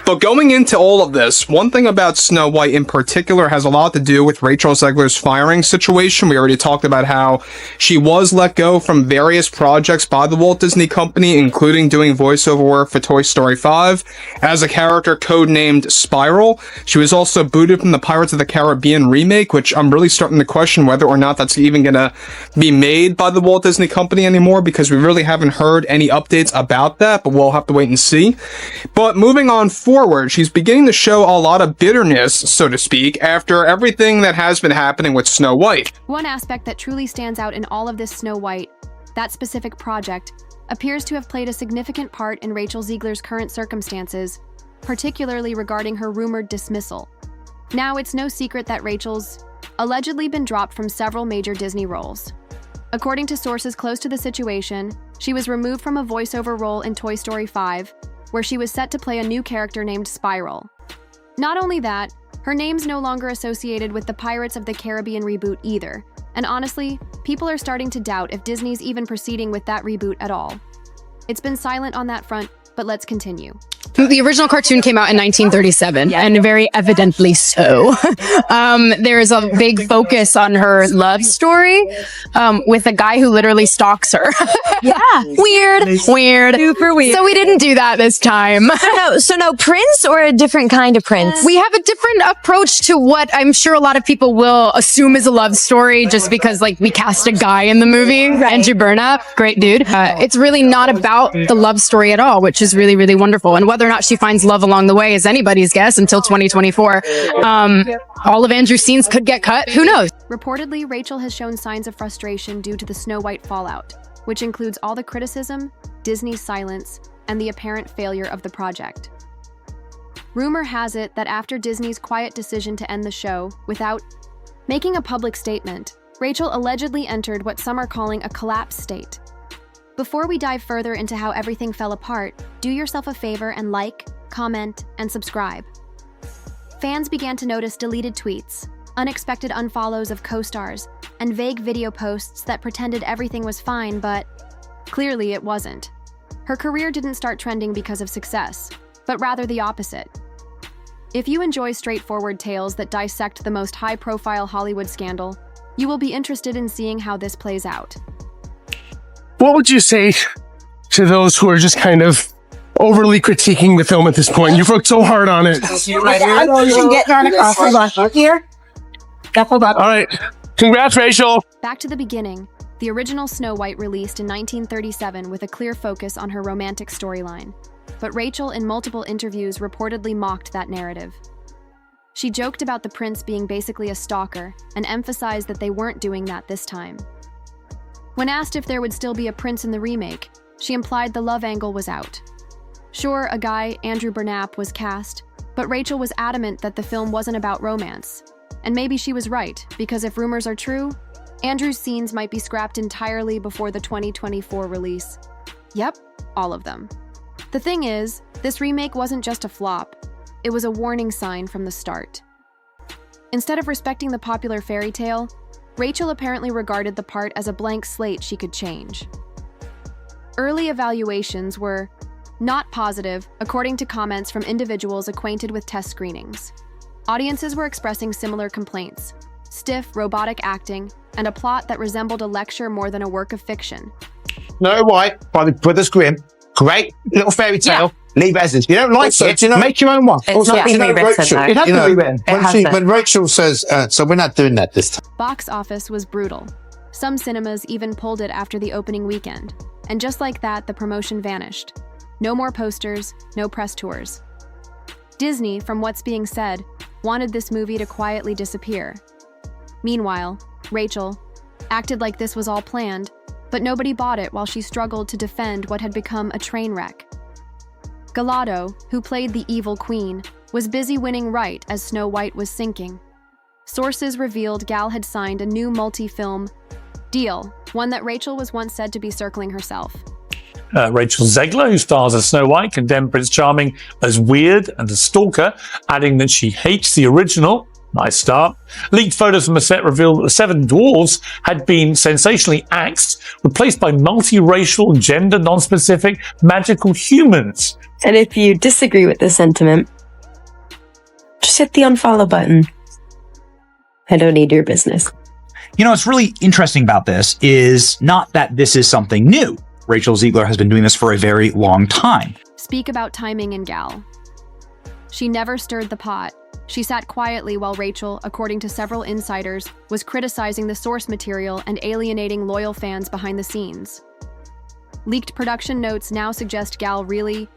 But going into all of this, one thing about Snow White in particular has a lot to do with Rachel Zegler's firing situation. We already talked about how she was let go from various projects by the Walt Disney Company, including doing voiceover work for Toy Story 5 as a character codenamed Spiral. She was also booted from the Pirates of the Caribbean remake, which I'm really starting to question whether or not that's even going to be made by the Walt Disney Company anymore, because we really haven't heard any updates about that, but we'll have to wait and see. But moving on forward, she's beginning to show a lot of bitterness, so to speak, after everything that has been happening with Snow White. One aspect that truly stands out in all of this Snow White, that specific project, appears to have played a significant part in Rachel Zegler's current circumstances, particularly regarding her rumored dismissal. Now, it's no secret that Rachel's allegedly been dropped from several major Disney roles. According to sources close to the situation, she was removed from a voiceover role in Toy Story 5, where she was set to play a new character named Spiral. Not only that, her name's no longer associated with the Pirates of the Caribbean reboot either, and honestly, people are starting to doubt if Disney's even proceeding with that reboot at all. It's been silent on that front, but let's continue. The original cartoon came out in 1937, and very evidently so. There's a big focus on her love story with a guy who literally stalks her. Yeah. Weird. Super weird. So we didn't do that this time. So no prince, or a different kind of prince? We have a different approach to what I'm sure a lot of people will assume is a love story, just because like we cast a guy in the movie, right. Andrew Burnap, great dude. It's really not about the love story at all, which is really, really wonderful. And whether or not she finds love along the way is anybody's guess until 2024. All of Andrew's scenes could get cut. Who knows? Reportedly, Rachel has shown signs of frustration due to the Snow White fallout, which includes all the criticism, Disney's silence, and the apparent failure of the project. Rumor has it that after Disney's quiet decision to end the show without making a public statement, Rachel allegedly entered what some are calling a collapse state. Before we dive further into how everything fell apart, do yourself a favor and like, comment, and subscribe. Fans began to notice deleted tweets, unexpected unfollows of co-stars, and vague video posts that pretended everything was fine, but clearly it wasn't. Her career didn't start trending because of success, but rather the opposite. If you enjoy straightforward tales that dissect the most high-profile Hollywood scandal, you will be interested in seeing how this plays out. What would you say to those who are just kind of overly critiquing the film at this point? You've worked so hard on it. You can get on across the line here. Hold on. All right. Congrats, Rachel. Back to the beginning, the original Snow White released in 1937 with a clear focus on her romantic storyline. But Rachel, in multiple interviews, reportedly mocked that narrative. She joked about the prince being basically a stalker and emphasized that they weren't doing that this time. When asked if there would still be a prince in the remake, she implied the love angle was out. Sure, a guy, Andrew Burnap, was cast, but Rachel was adamant that the film wasn't about romance. And maybe she was right, because if rumors are true, Andrew's scenes might be scrapped entirely before the 2024 release. Yep, all of them. The thing is, this remake wasn't just a flop, it was a warning sign from the start. Instead of respecting the popular fairy tale, Rachel apparently regarded the part as a blank slate she could change. Early evaluations were not positive, according to comments from individuals acquainted with test screenings. Audiences were expressing similar complaints: stiff, robotic acting, and a plot that resembled a lecture more than a work of fiction. Snow White by the Brothers Grimm. Great little fairy tale. Leave it as is. You don't like it, make your own one. It's not been rewritten, though. It has been rewritten. When Rachel says, so we're not doing that this time. Box office was brutal. Some cinemas even pulled it after the opening weekend. And just like that, the promotion vanished. No more posters, no press tours. Disney, from what's being said, wanted this movie to quietly disappear. Meanwhile, Rachel acted like this was all planned, but nobody bought it while she struggled to defend what had become a train wreck. Gadot, who played the evil queen, was busy winning right as Snow White was sinking. Sources revealed Gal had signed a new multi-film deal, one that Rachel was once said to be circling herself. Rachel Zegler, who stars as Snow White, condemned Prince Charming as weird and a stalker, adding that she hates the original. Nice start. Leaked photos from the set revealed that the 7 dwarves had been sensationally axed, replaced by multiracial, gender non-specific, magical humans. And if you disagree with this sentiment, Just hit the unfollow button. I don't need your business. You know, what's really interesting about this is not that this is something new. Rachel Zegler has been doing this for a very long time. Speak about timing in Gal. She never stirred the pot. She sat quietly while Rachel, according to several insiders, was criticizing the source material and alienating loyal fans behind the scenes. Leaked production notes now suggest Gal really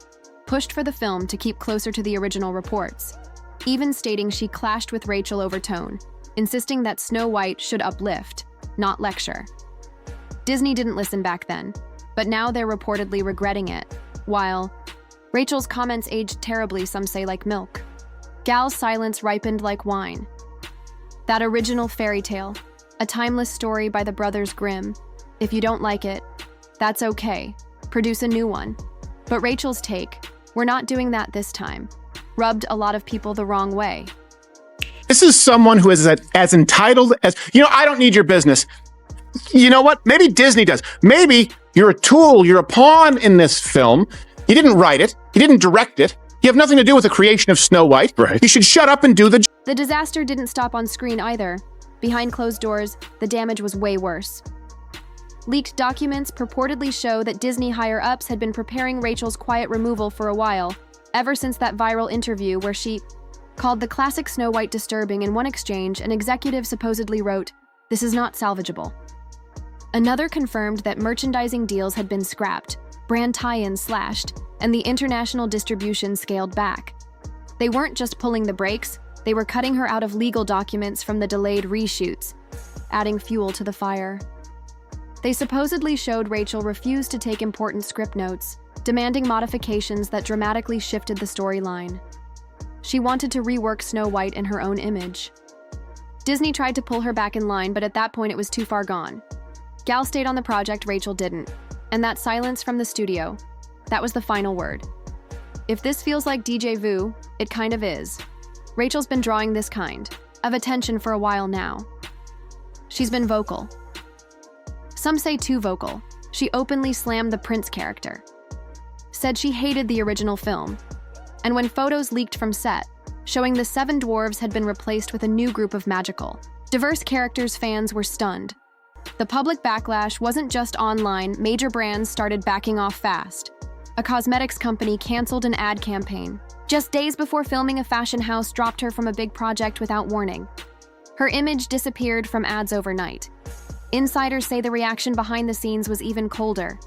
pushed for the film to keep closer to the original reports, even stating she clashed with Rachel over tone, insisting that Snow White should uplift, not lecture. Disney didn't listen back then, but now they're reportedly regretting it, while Rachel's comments aged terribly, some say like milk. Gal's silence ripened like wine. That original fairy tale, a timeless story by the Brothers Grimm. If you don't like it, that's okay. Produce a new one. But Rachel's take, we're not doing that this time, rubbed a lot of people the wrong way. This is someone who is as entitled as, I don't need your business. You know what? Maybe Disney does. Maybe you're a tool, you're a pawn in this film. You didn't write it. You didn't direct it. You have nothing to do with the creation of Snow White. Right. You should shut up and do the job. The disaster didn't stop on screen either. Behind closed doors, the damage was way worse. Leaked documents purportedly show that Disney higher-ups had been preparing Rachel's quiet removal for a while, ever since that viral interview where she called the classic Snow White disturbing. In one exchange, an executive supposedly wrote, "This is not salvageable." Another confirmed that merchandising deals had been scrapped, brand tie-ins slashed, and the international distribution scaled back. They weren't just pulling the brakes, they were cutting her out of legal documents from the delayed reshoots, adding fuel to the fire. They supposedly showed Rachel refused to take important script notes, demanding modifications that dramatically shifted the storyline. She wanted to rework Snow White in her own image. Disney tried to pull her back in line, but at that point it was too far gone. Gal stayed on the project, Rachel didn't. And that silence from the studio, that was the final word. If this feels like déjà vu, it kind of is. Rachel's been drawing this kind of attention for a while now. She's been vocal. Some say too vocal. She openly slammed the Prince character. Said she hated the original film. And when photos leaked from set, showing the 7 dwarves had been replaced with a new group of magical, diverse characters, fans were stunned. The public backlash wasn't just online, major brands started backing off fast. A cosmetics company canceled an ad campaign. Just days before filming, a fashion house dropped her from a big project without warning. Her image disappeared from ads overnight. Insiders say the reaction behind the scenes was even colder.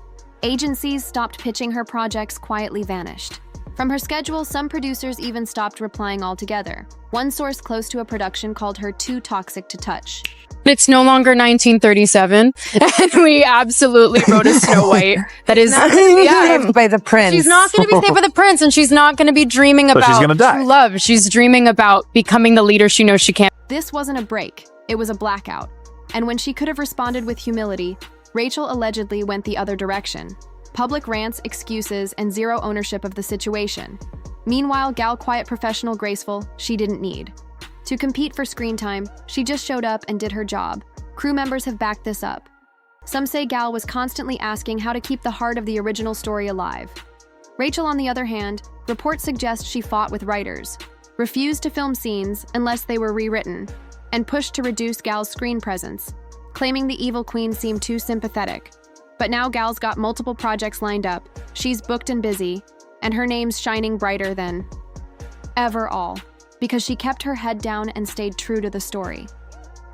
Agencies stopped pitching her projects, quietly vanished. From her schedule, some producers even stopped replying altogether. One source close to a production called her too toxic to touch. It's no longer 1937, and we absolutely wrote a Snow White that is Saved by the prince. She's not going to be saved by the prince, and she's not going to be dreaming But she's about gonna die. true love. She's dreaming about becoming the leader she knows she can't. This wasn't a break, it was a blackout. And when she could have responded with humility, Rachel allegedly went the other direction. Public rants, excuses, and zero ownership of the situation. Meanwhile, Gal, quiet, professional, graceful, she didn't need. To compete for screen time, she just showed up and did her job. Crew members have backed this up. Some say Gal was constantly asking how to keep the heart of the original story alive. Rachel, on the other hand, reports suggest she fought with writers, refused to film scenes unless they were rewritten, and pushed to reduce Gal's screen presence, claiming the evil queen seemed too sympathetic. But now Gal's got multiple projects lined up, she's booked and busy, and her name's shining brighter than ever all, because she kept her head down and stayed true to the story.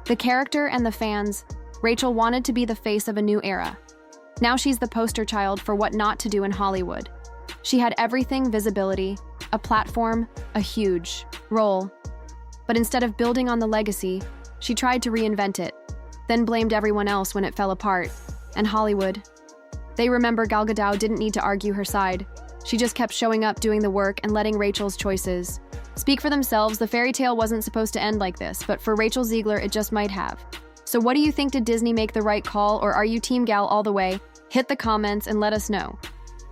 The character and the fans, Rachel wanted to be the face of a new era. Now she's the poster child for what not to do in Hollywood. She had everything: visibility, a platform, a huge role. But instead of building on the legacy, she tried to reinvent it, then blamed everyone else when it fell apart. And Hollywood. They remember Gal Gadot didn't need to argue her side. She just kept showing up, doing the work, and letting Rachel's choices speak for themselves. The fairy tale wasn't supposed to end like this, but for Rachel Zegler, it just might have. So what do you think? Did Disney make the right call, or are you Team Gal all the way? Hit the comments and let us know.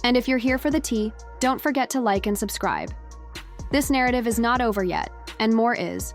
And if you're here for the tea, don't forget to like and subscribe. This narrative is not over yet, and more is.